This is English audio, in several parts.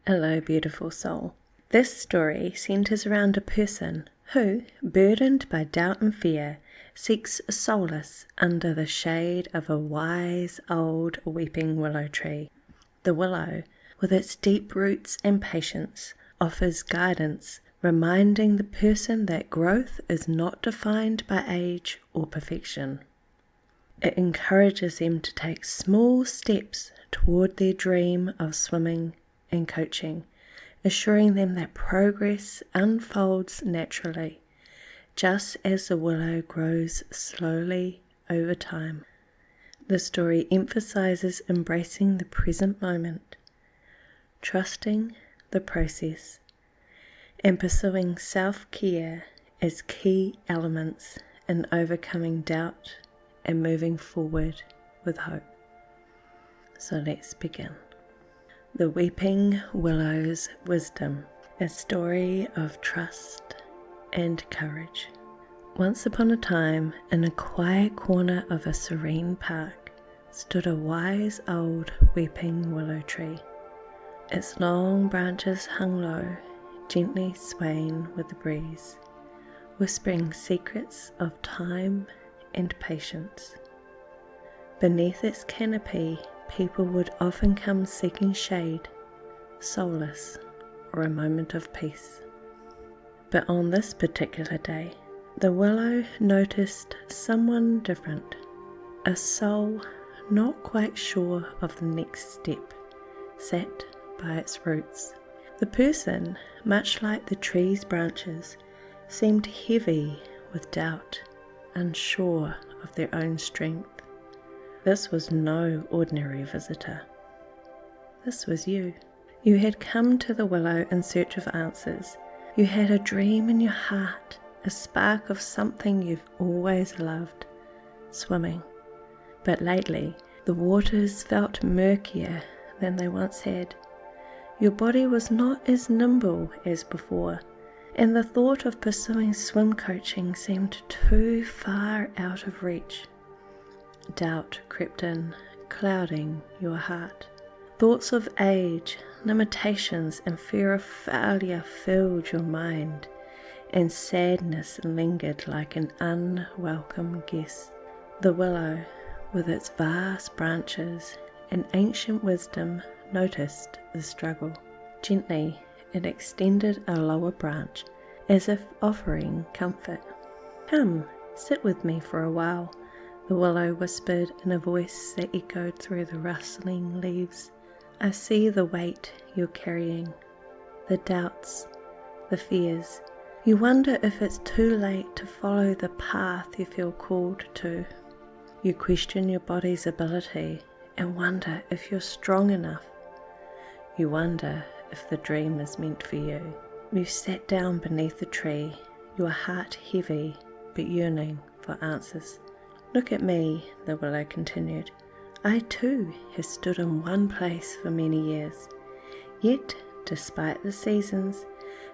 Hello, beautiful soul. This story centers around a person who, burdened by doubt and fear, seeks solace under the shade of a wise old weeping willow tree. The willow, with its deep roots and patience, offers guidance, reminding the person that growth is not defined by age or perfection. It encourages them to take small steps toward their dream of swimming and coaching, assuring them that progress unfolds naturally, just as the willow grows slowly over time. The story emphasizes embracing the present moment, trusting the process, and pursuing self-care as key elements in overcoming doubt and moving forward with hope. So let's begin. The Weeping Willow's Wisdom, a story of trust and courage. Once upon a time, in a quiet corner of a serene park, stood a wise old weeping willow tree. Its long branches hung low, gently swaying with the breeze, whispering secrets of time and patience. Beneath its canopy, people would often come seeking shade, solace, or a moment of peace. But on this particular day, the willow noticed someone different, a soul not quite sure of the next step, sat by its roots. The person, much like the tree's branches, seemed heavy with doubt, unsure of their own strength. This was no ordinary visitor. This was you. You had come to the willow in search of answers. You had a dream in your heart, a spark of something you've always loved, swimming. But lately, the waters felt murkier than they once had. Your body was not as nimble as before, and the thought of pursuing swim coaching seemed too far out of reach. Doubt crept in, clouding your heart. Thoughts of age, limitations, and fear of failure filled your mind, and sadness lingered like an unwelcome guest. The willow, with its vast branches and ancient wisdom, noticed the struggle. Gently, it extended a lower branch, as if offering comfort. "Come, sit with me for a while," the willow whispered in a voice that echoed through the rustling leaves. "I see the weight you're carrying, the doubts, the fears. You wonder if it's too late to follow the path you feel called to. You question your body's ability and wonder if you're strong enough. You wonder if the dream is meant for you." You sat down beneath the tree, your heart heavy but yearning for answers. "Look at me," the willow continued. "I too have stood in one place for many years. Yet, despite the seasons,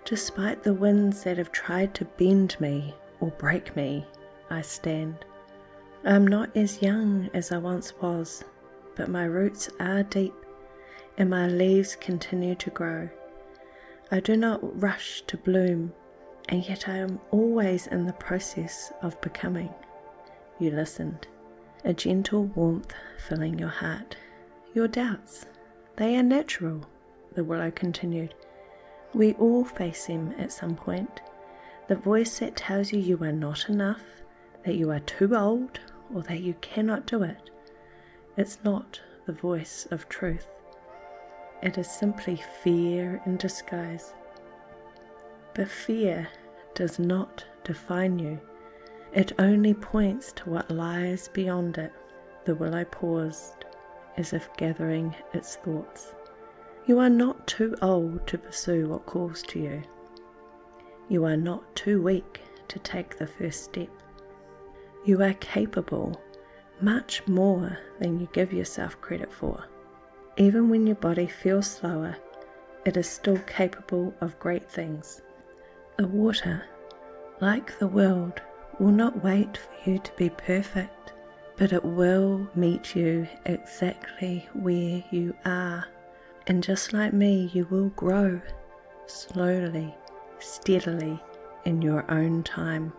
despite the winds that have tried to bend me or break me, I stand. I am not as young as I once was, but my roots are deep, and my leaves continue to grow. I do not rush to bloom, and yet I am always in the process of becoming." You listened, a gentle warmth filling your heart. "Your doubts, they are natural," the willow continued. "We all face them at some point. The voice that tells you you are not enough, that you are too old, or that you cannot do it. It's not the voice of truth. It is simply fear in disguise. But fear does not define you. It only points to what lies beyond it." The willow paused, as if gathering its thoughts. "You are not too old to pursue what calls to you. You are not too weak to take the first step. You are capable, much more than you give yourself credit for. Even when your body feels slower, it is still capable of great things. The water, like the world, will not wait for you to be perfect, but it will meet you exactly where you are. And just like me, you will grow slowly, steadily, in your own time.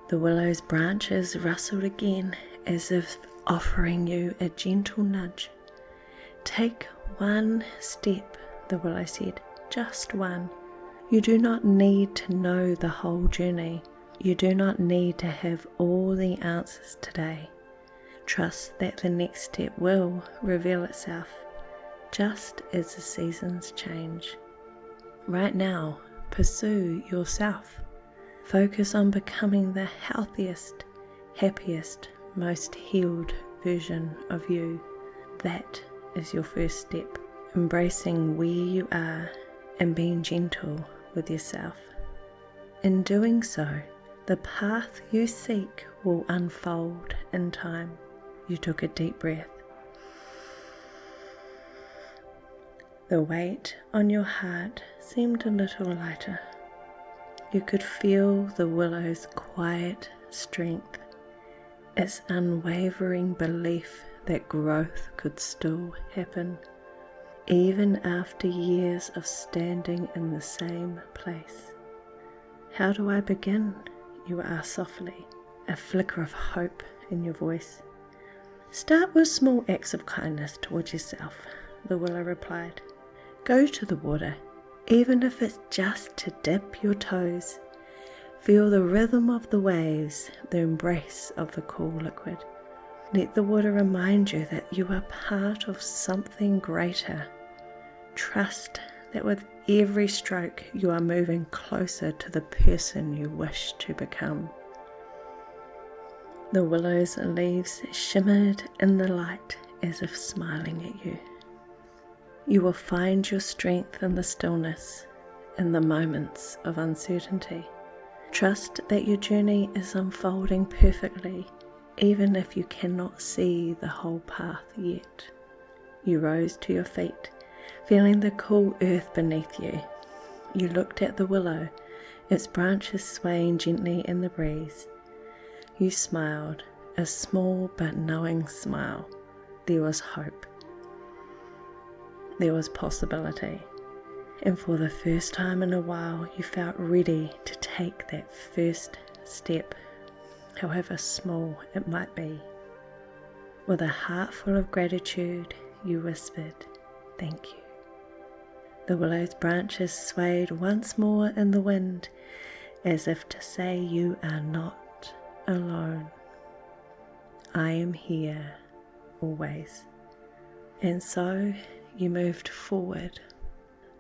The willow's branches rustled again, as if offering you a gentle nudge. Take one step, the willow said, just one. You do not need to know the whole journey. You do not need to have all the answers today. Trust that the next step will reveal itself, just as the seasons change. Right now, pursue yourself. Focus on becoming the healthiest, happiest, most healed version of you. That is your first step. Embracing where you are and being gentle with yourself. In doing so, the path you seek will unfold in time. You took a deep breath. The weight on your heart seemed a little lighter. You could feel the willow's quiet strength, its unwavering belief that growth could still happen, even after years of standing in the same place. How do I begin? You asked softly, a flicker of hope in your voice. Start with small acts of kindness towards yourself, the willow replied. Go to the water, even if it's just to dip your toes. Feel the rhythm of the waves, the embrace of the cool liquid. Let the water remind you that you are part of something greater. Trust that with every stroke you are moving closer to the person you wish to become. The willow's leaves shimmered in the light as if smiling at you. You will find your strength in the stillness, in the moments of uncertainty. Trust that your journey is unfolding perfectly, even if you cannot see the whole path yet. You rose to your feet, feeling the cool earth beneath you. You looked at the willow, its branches swaying gently in the breeze. You smiled, a small but knowing smile. There was hope. There was possibility. And for the first time in a while, you felt ready to take that first step, however small it might be. With a heart full of gratitude, you whispered, "Thank you." The willow's branches swayed once more in the wind, as if to say you are not alone. I am here, always. And so you moved forward,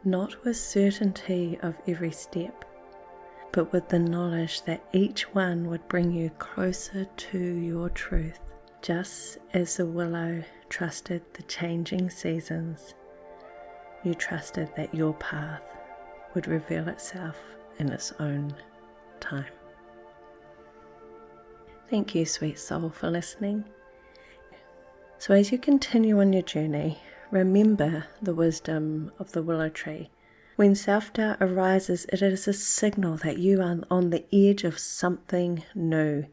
not with certainty of every step, but with the knowledge that each one would bring you closer to your truth, just as the willow trusted the changing seasons. You trusted that your path would reveal itself in its own time. Thank you, sweet soul, for listening. So as you continue on your journey, remember the wisdom of the willow tree. When self-doubt arises, it is a signal that you are on the edge of something new,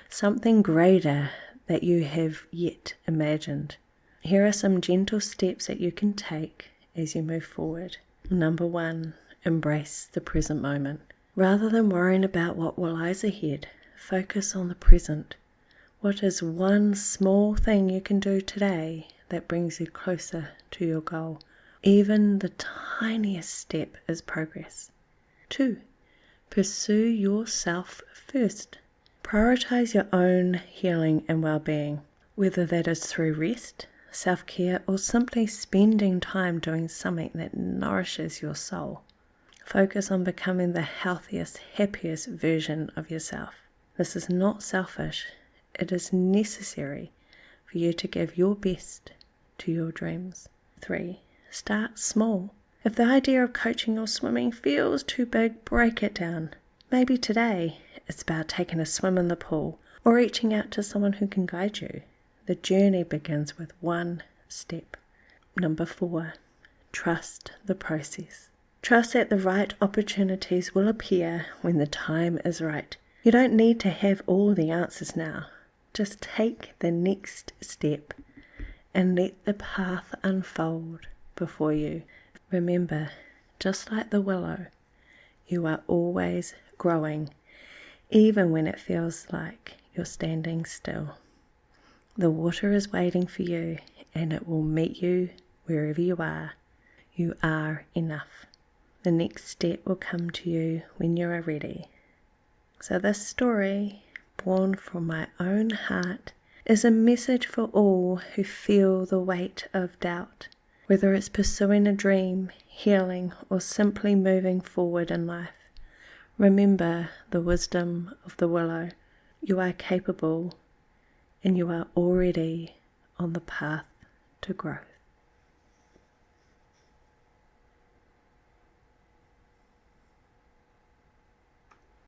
something greater that you have yet imagined. Here are some gentle steps that you can take as you move forward. Number 1, embrace the present moment. Rather than worrying about what lies ahead, focus on the present. What is one small thing you can do today that brings you closer to your goal? Even the tiniest step is progress. 2, pursue yourself first. Prioritize your own healing and well-being, whether that is through rest, self-care, or simply spending time doing something that nourishes your soul. Focus on becoming the healthiest, happiest version of yourself. This is not selfish. It is necessary for you to give your best to your dreams. 3, start small. If the idea of coaching or swimming feels too big, break it down. Maybe today it's about taking a swim in the pool or reaching out to someone who can guide you. The journey begins with one step. Number 4, trust the process. Trust that the right opportunities will appear when the time is right. You don't need to have all the answers now. Just take the next step and let the path unfold. before you. Remember, just like the willow, you are always growing, even when it feels like you're standing still. The water is waiting for you, and it will meet you wherever you are. You are enough. The next step will come to you when you are ready. So this story, born from my own heart, is a message for all who feel the weight of doubt, whether it's pursuing a dream, healing, or simply moving forward in life. Remember the wisdom of the willow. You are capable, and you are already on the path to growth.